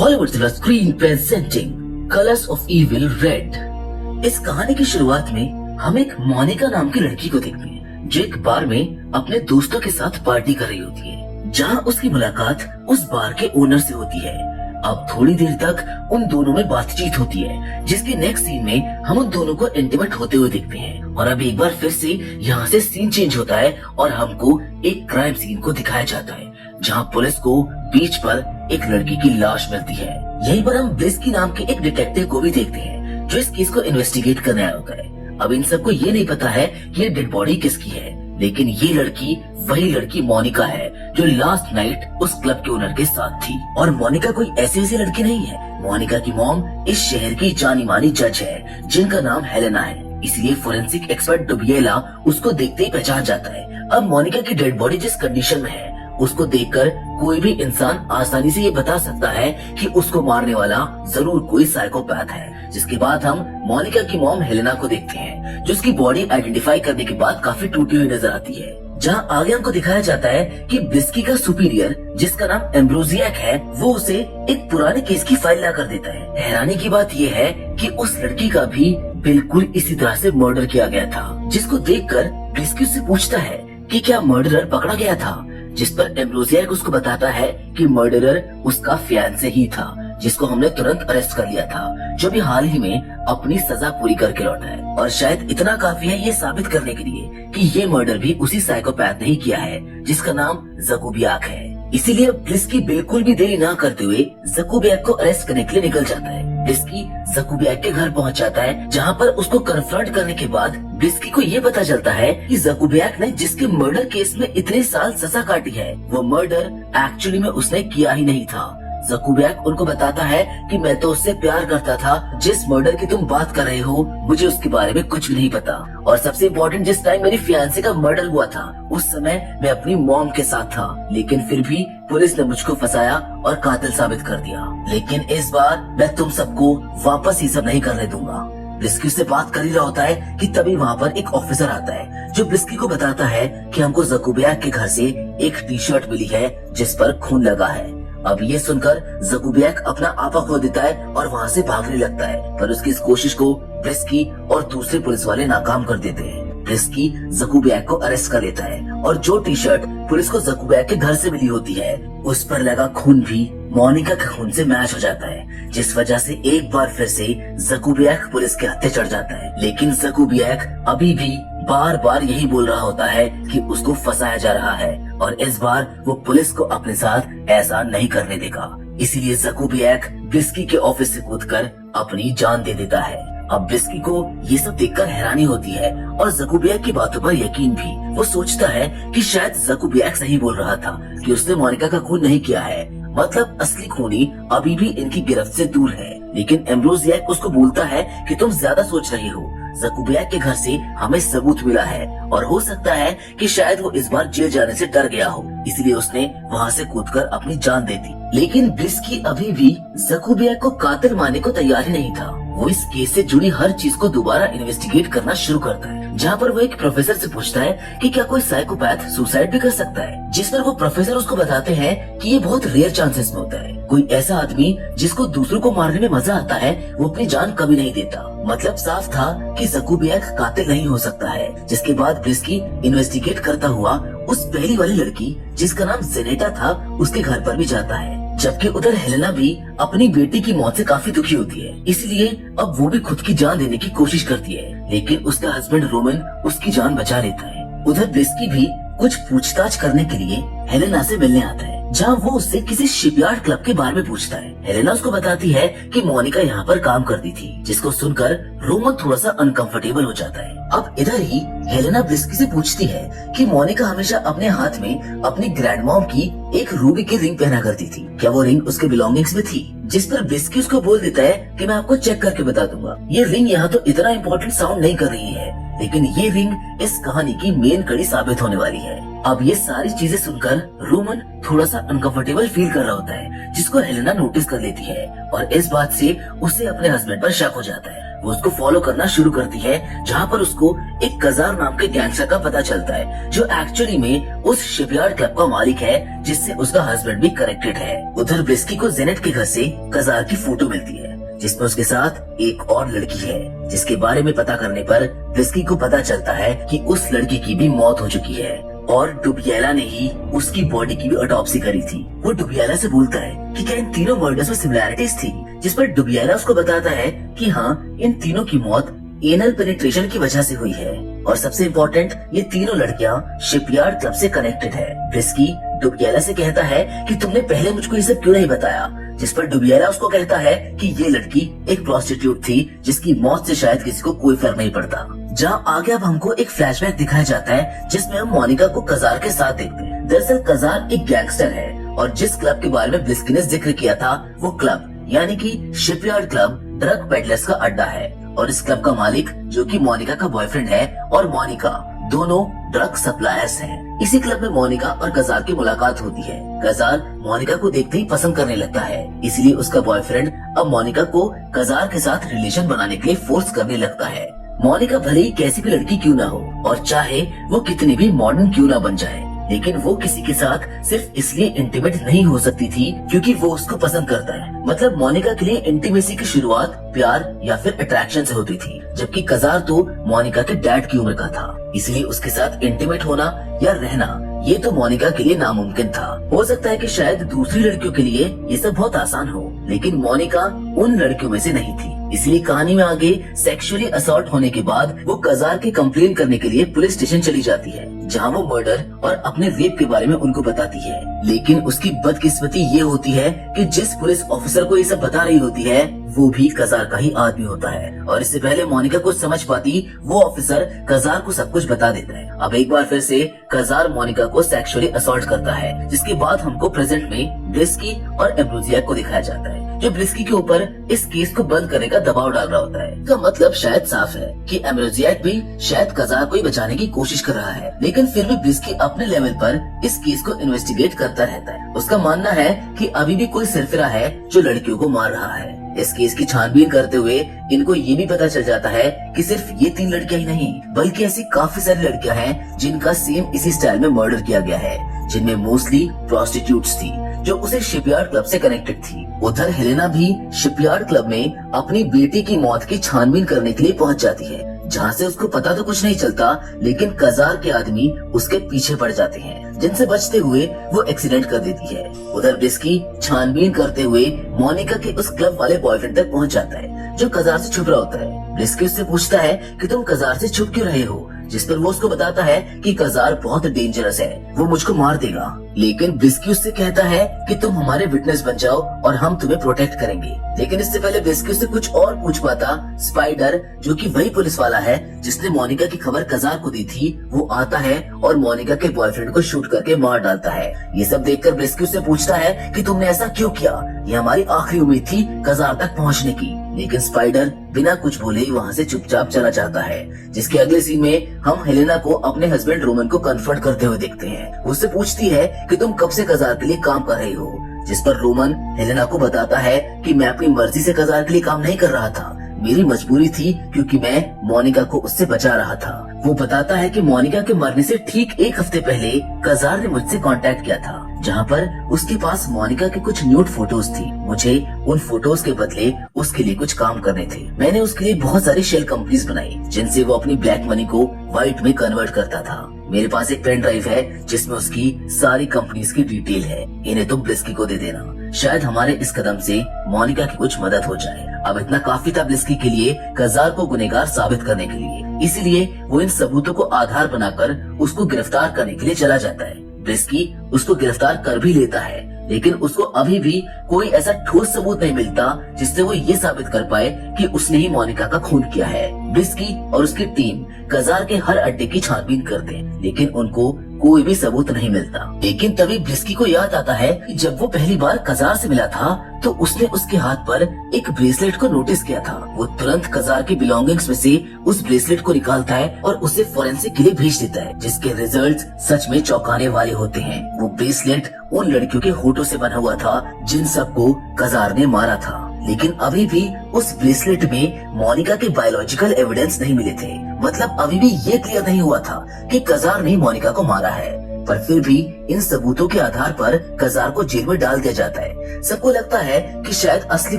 Hollywood silver screen presenting colours of evil red. इस कहानी की शुरुआत में हम एक मोनिका नाम की लड़की को देखते हैं जो एक बार में अपने दोस्तों के साथ पार्टी कर रही होती है, जहां उसकी मुलाकात उस बार के ओनर से होती है। अब थोड़ी देर तक उन दोनों में बातचीत होती है, जिसके नेक्स्ट सीन में हम उन दोनों को इंटीमेट होते हुए देखते हैं। और अब एक बार फिर से यहाँ से सीन चेंज होता है और हमको एक क्राइम सीन को दिखाया जाता है, जहाँ पुलिस को बीच पर एक लड़की की लाश मिलती है। यहीं पर हम ब्लिस्की नाम के एक डिटेक्टिव को भी देखते हैं जो इस केस को इन्वेस्टिगेट करने आया होता है। अब इन सबको ये नहीं पता है कि ये डेड बॉडी किसकी है, लेकिन ये लड़की वही लड़की मोनिका है जो लास्ट नाइट उस क्लब के ओनर के साथ थी। और मोनिका कोई ऐसी लड़की नहीं है। मोनिका की मॉम इस शहर की जानी मानी जज है जिनका नाम हेलेना है, इसलिए फोरेंसिक एक्सपर्ट डुबिएला उसको देखते ही पहचान जाता है। अब मोनिका की डेड बॉडी जिस कंडीशन में है उसको देखकर कोई भी इंसान आसानी से ये बता सकता है कि उसको मारने वाला जरूर कोई साइकोपैथ है। जिसके बाद हम मोनिका की मॉम हेलेना को देखते हैं जो उसकी बॉडी आइडेंटिफाई करने के बाद काफी टूटी हुई नजर आती है, जहां आगे हमको दिखाया जाता है कि ब्लिस्की का सुपीरियर जिसका नाम एम्ब्रोजियक है वो उसे एक पुराने केस की फाइल ला कर देता है। हैरानी की बात यह है कि उस लड़की का भी बिल्कुल इसी तरह से मर्डर किया गया था, जिसको देखकर ब्लिस्की उससे पूछता है कि क्या मर्डरर पकड़ा गया था, जिस पर एम्ब्रोजियक उसको बताता है कि मर्डरर उसका फियांसे ही था जिसको हमने तुरंत अरेस्ट कर लिया था, जो भी हाल ही में अपनी सजा पूरी करके लौटा है। और शायद इतना काफी है ये साबित करने के लिए कि ये मर्डर भी उसी साइकोपैथ ने ही किया है जिसका नाम जकुबियाक है। इसीलिए ब्लिस्की बिल्कुल भी देरी ना करते हुए जकुबियाक को अरेस्ट करने के लिए निकल जाता है। ब्लिस्की जकुबियाक के घर पहुंच जाता है, जहां पर उसको कन्फ्रंट करने के बाद ब्लिस्की को ये पता चलता है कि जकुबियाक ने जिसके मर्डर केस में इतने साल सजा काटी है वो मर्डर एक्चुअली में उसने किया ही नहीं था। जकुबियाक उनको बताता है कि मैं तो उससे प्यार करता था, जिस मर्डर की तुम बात कर रहे हो मुझे उसके बारे में कुछ भी नहीं पता। और सबसे इम्पोर्टेंट, जिस टाइम मेरी फियांसे का मर्डर हुआ था उस समय मैं अपनी मॉम के साथ था, लेकिन फिर भी पुलिस ने मुझको फंसाया और कातिल साबित कर दिया। लेकिन इस बार मैं तुम सबको वापस ये सब नहीं करने दूंगा। ब्लिस्की से बात कर ही रहा होता है कि तभी वहाँ पर एक ऑफिसर आता है जो ब्लिस्की को बताता है कि हमको जकुबियाक के घर से एक टी शर्ट मिली है जिस पर खून लगा है। अब ये सुनकर जकुबियाक अपना आपा खो देता है और वहाँ से भागने लगता है, पर उसकी इस कोशिश को ब्लिस्की और दूसरे पुलिस वाले नाकाम कर देते हैं। ब्लिस्की जकुबियाक को अरेस्ट कर लेता है और जो टी शर्ट पुलिस को जकुबियाक के घर से मिली होती है उस पर लगा खून भी मोनिका के खून से मैच हो जाता है, जिस वजह से एक बार फिर से जकुबियाक पुलिस के हत्थे चढ़ जाता है। लेकिन जकुबियाक अभी भी बार बार यही बोल रहा होता है कि उसको फंसाया जा रहा है और इस बार वो पुलिस को अपने साथ ऐसा नहीं करने देगा। इसीलिए जकुबियाक ब्लिस्की के ऑफिस से कूदकर अपनी जान दे देता है। अब ब्लिस्की को ये सब देखकर हैरानी होती है और जकुबियाक की बातों पर यकीन भी। वो सोचता है कि शायद जकुबियाक सही बोल रहा था कि उसने मोनिका का खून नहीं किया है, मतलब असली खूनी अभी भी इनकी गिरफ्त से दूर है। लेकिन एम्ब्रोजियक उसको बोलता है कि तुम ज्यादा सोच रहे हो, जकुबियाक के घर से हमें सबूत मिला है और हो सकता है कि शायद वो इस बार जेल जाने से डर गया हो, इसलिए उसने वहाँ से कूदकर अपनी जान दे दी। लेकिन ब्लिस्की अभी भी जकुबियाक को कातिल मानने को तैयार ही नहीं था। वो इस केस से जुड़ी हर चीज को दोबारा इन्वेस्टिगेट करना शुरू करता है, जहाँ पर वो एक प्रोफेसर से पूछता है कि क्या कोई साइकोपैथ सुसाइड भी कर सकता है, जिस पर वो प्रोफेसर उसको बताते हैं कि ये बहुत रेयर चांसेस में होता है। कोई ऐसा आदमी जिसको दूसरों को मारने में मजा आता है वो अपनी जान कभी नहीं देता। मतलब साफ था कि जकुबियाक कातिल नहीं हो सकता है। जिसके बाद ब्लिस्की इन्वेस्टिगेट करता हुआ उस पहली वाली लड़की जिसका नाम जेनेटा था उसके घर पर भी जाता है, जबकि उधर हेलेना भी अपनी बेटी की मौत से काफी दुखी होती है, इसलिए अब वो भी खुद की जान देने की कोशिश करती है, लेकिन उसका हस्बैंड रोमन उसकी जान बचा लेता है। उधर ब्लिस्की भी कुछ पूछताछ करने के लिए हेलेना से मिलने आता है, जहाँ वो उससे किसी शिपयार्ड क्लब के बारे में पूछता है। हेलेना उसको बताती है कि मोनिका यहाँ पर काम करती थी, जिसको सुनकर रोमन थोड़ा सा अनकंफर्टेबल हो जाता है। अब इधर ही हेलेना ब्लिस्की से पूछती है कि मोनिका हमेशा अपने हाथ में अपनी ग्रैंड मॉम की एक रूबी की रिंग पहना करती थी, क्या वो रिंग उसके बिलोंगिंग्स में थी? जिस पर ब्लिस्की उसको बोल देता है कि मैं आपको चेक करके बता दूंगा। ये रिंग यहाँ तो इतना इम्पोर्टेंट साउंड नहीं कर रही है, लेकिन ये रिंग इस कहानी की मेन कड़ी साबित होने वाली है। अब ये सारी चीजें सुनकर रोमन थोड़ा सा अनकंफर्टेबल फील कर रहा होता है, जिसको हेलेना नोटिस कर लेती है और इस बात से उसे अपने हस्बैंड पर शक हो जाता है। वो उसको फॉलो करना शुरू करती है, जहाँ पर उसको एक कजार नाम के गैंगस्टर का पता चलता है, जो एक्चुअली में उस शिपयार्ड क्लब का मालिक है, जिससे उसका हस्बैंड भी कनेक्टेड है। उधर ब्लिस्की को जेनेट के घर से कजार की फोटो मिलती है, जिसमें उसके साथ एक और लड़की है, जिसके बारे में पता करने पर ब्लिस्की को पता चलता है कि उस लड़की की भी मौत हो चुकी है और डुबिएला ने ही उसकी बॉडी की भी ऑटोप्सी करी थी। वो डुबिएला से बोलता है कि क्या इन तीनों मर्डर्स में सिमिलैरिटीज थी, जिस पर डुबिएला उसको बताता है कि हाँ, इन तीनों की मौत एनल पेनिट्रेशन की वजह से हुई है और सबसे इम्पोर्टेंट, ये तीनों लड़कियां शिपयार्ड क्लब से कनेक्टेड है। ब्लिस्की डुबिएला से कहता है कि तुमने पहले मुझको ये सब क्यों नहीं बताया, जिस पर डुबिएला उसको कहता है कि ये लड़की एक प्रोस्टिट्यूट थी, जिसकी मौत से शायद किसी को कोई फर्क नहीं पड़ता। जहाँ आगे अब हमको एक फ्लैशबैक दिखाया जाता है, जिसमें हम मोनिका को कजार के साथ देखते हैं। दरअसल कजार एक गैंगस्टर है और जिस क्लब के बारे में ब्लिस्की ने जिक्र किया था, वो क्लब यानी कि शिपयार्ड क्लब ड्रग पेडलर्स का अड्डा है और इस क्लब का मालिक, जो कि मोनिका का बॉयफ्रेंड है, और मोनिका दोनों ड्रग सप्लायर्स हैं। इसी क्लब में मोनिका और कजार की मुलाकात होती है। कजार मोनिका को देखते ही पसंद करने लगता है, इसलिए उसका बॉयफ्रेंड अब मोनिका को कजार के साथ रिलेशन बनाने के लिए फोर्स करने लगता है। मोनिका भले ही कैसी भी लड़की क्यों ना हो और चाहे वो कितनी भी मॉडर्न क्यों ना बन जाए, लेकिन वो किसी के साथ सिर्फ इसलिए इंटीमेट नहीं हो सकती थी क्योंकि वो उसको पसंद करता है। मतलब मोनिका के लिए इंटीमेसी की शुरुआत प्यार या फिर अट्रैक्शन से होती थी, जबकि कजार तो मोनिका के डैड की उम्र का था, इसलिए उसके साथ इंटीमेट होना या रहना ये तो मोनिका के लिए नामुमकिन था। हो सकता है कि शायद दूसरी लड़कियों के लिए ये सब बहुत आसान हो, लेकिन मोनिका उन लड़कियों में से नहीं थी। इसलिए कहानी में आगे सेक्सुअली असॉल्ट होने के बाद वो कजार की कंप्लेन करने के लिए पुलिस स्टेशन चली जाती है, जहाँ वो मर्डर और अपने रेप के बारे में उनको बताती है। लेकिन उसकी बदकिस्मती ये होती है कि जिस पुलिस ऑफिसर को ये सब बता रही होती है, वो भी कजार का ही आदमी होता है और इससे पहले मोनिका कुछ समझ पाती, वो ऑफिसर कजार को सब कुछ बता देता है। अब एक बार फिर से कजार मोनिका को सेक्सुअली असॉल्ट करता है, जिसके बाद हमको प्रेजेंट में ब्लिस्की और एम्ब्रोजियाक को दिखाया जाता है, जो ब्लिस्की के ऊपर इस केस को बंद करने का दबाव डाल रहा होता है। इसका मतलब शायद साफ है कि एम्ब्रोजियाक भी शायद कजार को ही बचाने की कोशिश कर रहा है, लेकिन फिर भी ब्लिस्की अपने लेवल पर इस केस को इन्वेस्टिगेट करता रहता है। उसका मानना है कि अभी भी कोई सिरफिरा है जो लड़कियों को मार रहा है। इस केस की छानबीन करते हुए इनको ये भी पता चल जाता है कि सिर्फ ये 3 लड़कियां ही नहीं, बल्कि ऐसी काफी सारी लड़कियां हैं जिनका सेम इसी स्टाइल में मर्डर किया गया है, जिनमें मोस्टली प्रोस्टिट्यूट्स थी जो उसे शिपयार्ड क्लब से कनेक्टेड थी। उधर हेलेना भी शिपयार्ड क्लब में अपनी बेटी की मौत की छानबीन करने के लिए पहुंच जाती है, जहाँ से उसको पता तो कुछ नहीं चलता, लेकिन कजार के आदमी उसके पीछे पड़ जाते हैं, जिनसे बचते हुए वो एक्सीडेंट कर देती है। उधर ब्लिस्की छानबीन करते हुए मोनिका के उस क्लब वाले बॉयफ्रेंड तक पहुंच जाता है, जो कजार से छुप रहा होता है। ब्लिस्की उससे पूछता है कि तुम कजार से छुप क्यों रहे हो, जिस पर वो उसको बताता है कि कजार बहुत डेंजरस है, वो मुझको मार देगा। लेकिन ब्लिस्की उससे कहता है कि तुम हमारे विटनेस बन जाओ और हम तुम्हें प्रोटेक्ट करेंगे। लेकिन इससे पहले ब्लिस्की उससे कुछ और पूछ पाता, स्पाइडर, जो कि वही पुलिस वाला है जिसने मोनिका की खबर कजार को दी थी, वो आता है और मोनिका के बॉयफ्रेंड को शूट करके मार डालता है। ये सब देखकर ब्लिस्की उससे पूछता है कि तुमने ऐसा क्यों किया, ये हमारी आखिरी उम्मीद थी कजार तक पहुँचने की। लेकिन स्पाइडर बिना कुछ बोले ही वहाँ से चुपचाप चला जाता है, जिसके अगले सीन में हम हेलेना को अपने हस्बैंड रोमन को कन्फर्ट करते हुए देखते हैं। उससे पूछती है कि तुम कब से कजार के लिए काम कर रही हो, जिस पर रोमन हेलेना को बताता है कि मैं अपनी मर्जी से कजार के लिए काम नहीं कर रहा था, मेरी मजबूरी थी क्योंकि मैं मोनिका को उससे बचा रहा था। वो बताता है कि मोनिका के मरने से ठीक 1 हफ्ते पहले कजार ने मुझसे कांटेक्ट किया था, जहाँ पर उसके पास मोनिका के कुछ न्यूड फोटोज थी। मुझे उन फोटोज के बदले उसके लिए कुछ काम करने थे। मैंने उसके लिए बहुत सारी शेल कंपनीज बनाई, जिनसे वो अपनी ब्लैक मनी को व्हाइट में कन्वर्ट करता था। मेरे पास एक पेन ड्राइव है जिसमें उसकी सारी कंपनीज की डिटेल है, इन्हें तुम ब्लिस्की को दे देना, शायद हमारे इस कदम से मोनिका की कुछ मदद हो जाए। अब इतना काफी था ब्लिस्की के लिए कजार को गुनहगार साबित करने के लिए, इसलिए वो इन सबूतों को आधार बनाकर उसको गिरफ्तार करने के लिए चला जाता है। ब्लिस्की उसको गिरफ्तार कर भी लेता है, लेकिन उसको अभी भी कोई ऐसा ठोस सबूत नहीं मिलता जिससे वो ये साबित कर पाए कि उसने ही मोनिका का खून किया है। ब्लिस्की और उसकी टीम कजार के हर अड्डे की छानबीन करते हैं, लेकिन उनको कोई भी सबूत नहीं मिलता। लेकिन तभी ब्लिस्की को याद आता है कि जब वो पहली बार कजार से मिला था तो उसने उसके हाथ पर एक ब्रेसलेट को नोटिस किया था। वो तुरंत कजार की बिलोंगिंग्स में से उस ब्रेसलेट को निकालता है और उसे फोरेंसिक के लिए भेज देता है, जिसके रिजल्ट्स सच में चौंकाने वाले होते हैं। वो ब्रेसलेट उन लड़कियों के होठों से बना हुआ था जिन सबको कजार ने मारा था। लेकिन अभी भी उस ब्रेसलेट में मोनिका के बायोलॉजिकल एविडेंस नहीं मिले थे। मतलब अभी भी ये क्लियर नहीं हुआ था कि कजार ने मोनिका को मारा है। पर फिर भी इन सबूतों के आधार पर कजार को जेल में डाल दिया जाता है। सबको लगता है कि शायद असली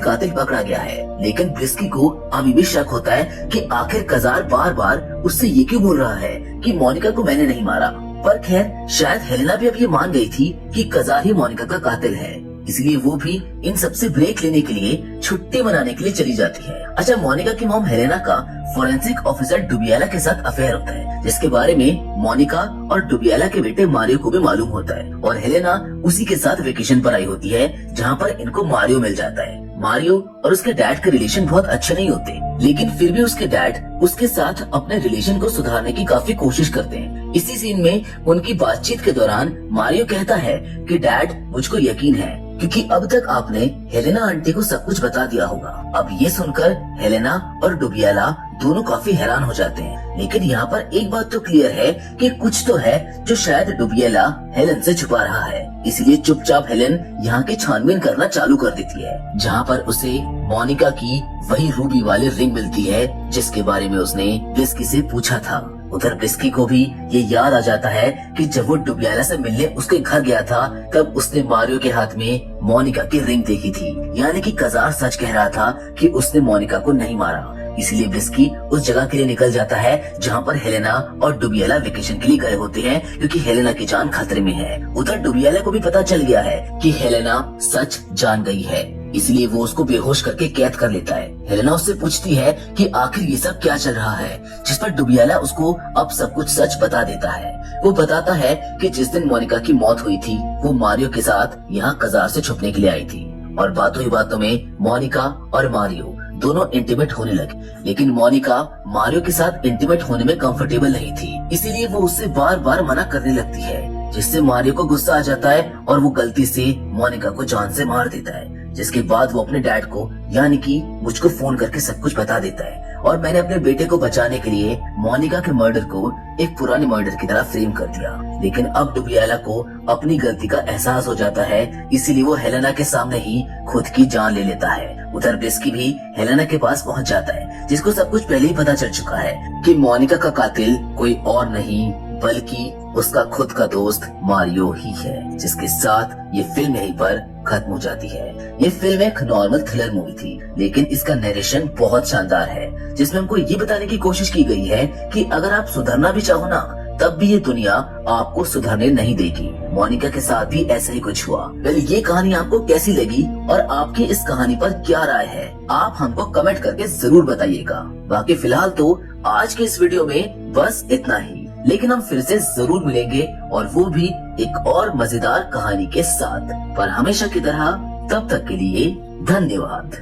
कातिल पकड़ा गया है, लेकिन ब्रिस्की को अभी भी शक होता है कि आखिर कजार बार बार उससे ये क्यों बोल रहा है कि मोनिका को मैंने नहीं मारा। पर खैर, शायद हेलेना भी अब ये मान गई थी कि कजार ही मोनिका का कातिल है, इसलिए वो भी इन सबसे ब्रेक लेने के लिए छुट्टी मनाने के लिए चली जाती है। अच्छा, मोनिका की मॉम हेलेना का फोरेंसिक ऑफिसर डुबियाला के साथ अफेयर होता है, जिसके बारे में मोनिका और डुबियाला के बेटे मारियो को भी मालूम होता है। और हेलेना उसी के साथ वेकेशन पर आई होती है, जहाँ पर इनको मारियो मिल जाता है। मारियो और उसके डैड के रिलेशन बहुत अच्छे नहीं होते, लेकिन फिर भी उसके डैड उसके साथ अपने रिलेशन को सुधारने की काफी कोशिश करते हैं। इसी सीन में उनकी बातचीत के दौरान मारियो कहता है कि डैड, मुझको यकीन है क्योंकि अब तक आपने हेलेना आंटी को सब कुछ बता दिया होगा। अब ये सुनकर हेलेना और डुबियाला दोनों काफी हैरान हो जाते हैं, लेकिन यहाँ पर एक बात तो क्लियर है कि कुछ तो है जो शायद डुबियाला हेलेन से छुपा रहा है। इसलिए चुपचाप हेलेन यहाँ की छानबीन करना चालू कर देती है, जहाँ पर उसे मोनिका की वही रूबी वाली रिंग मिलती है जिसके बारे में उसने ब्रिस्की से पूछा था। उधर ब्रिस्की को भी ये याद आ जाता है कि जब वो डुबियाला से मिलने उसके घर गया था, तब उसने मारियो के हाथ में मोनिका की रिंग देखी थी। यानी कि कजार सच कह रहा था कि उसने मोनिका को नहीं मारा। इसलिए ब्रिस्की उस जगह के लिए निकल जाता है जहाँ पर हेलेना और डुबियाला वेकेशन के लिए गए होते हैं, क्योंकि हेलेना की जान खतरे में है। उधर डुबियाला को भी पता चल गया है कि हेलेना सच जान गई है, इसलिए वो उसको बेहोश करके कैद कर लेता है। हेलेना उससे पूछती है कि आखिर ये सब क्या चल रहा है, जिस पर डुबियाला उसको अब सब कुछ सच बता देता है। वो बताता है कि जिस दिन मोनिका की मौत हुई थी, वो मारियो के साथ यहाँ कजार से छुपने के लिए आई थी, और बातों ही बातों में मोनिका और मारियो दोनों इंटीमेट होने लगे। लेकिन मोनिका मारियो के साथ इंटीमेट होने में कंफर्टेबल नहीं थी, इसीलिए वो उससे बार बार मना करने लगती है, जिससे मारियो को गुस्सा आ जाता है और वो गलती से मोनिका को जान से मार देता है। जिसके बाद वो अपने डैड को यानी कि मुझको फोन करके सब कुछ बता देता है, और मैंने अपने बेटे को बचाने के लिए मोनिका के मर्डर को एक पुराने मर्डर की तरह फ्रेम कर दिया। लेकिन अब डुबियाला को अपनी गलती का एहसास हो जाता है, इसीलिए वो हेलेना के सामने ही खुद की जान ले लेता है। उधर ब्रिस्की भी हेलेना के पास पहुंच जाता है, जिसको सब कुछ पहले ही पता चल चुका है कि मोनिका का कातिल कोई और नहीं बल्कि उसका खुद का दोस्त मारियो ही है। जिसके साथ ये फिल्म यहीं पर खत्म हो जाती है। ये फिल्म एक नॉर्मल थ्रिलर मूवी थी, लेकिन इसका नरेशन बहुत शानदार है, जिसमें हमको ये बताने की कोशिश की गई है कि अगर आप सुधरना भी चाहो ना, तब भी ये दुनिया आपको सुधरने नहीं देगी। मोनिका के साथ भी ऐसा ही कुछ हुआ। वेल, ये कहानी आपको कैसी लगी और आपकी इस कहानी पर क्या राय है, आप हमको कमेंट करके जरूर बताइएगा। बाकी फिलहाल तो आज के इस वीडियो में बस इतना ही, लेकिन हम फिर से जरूर मिलेंगे, और वो भी एक और मजेदार कहानी के साथ। पर हमेशा की तरह तब तक के लिए धन्यवाद।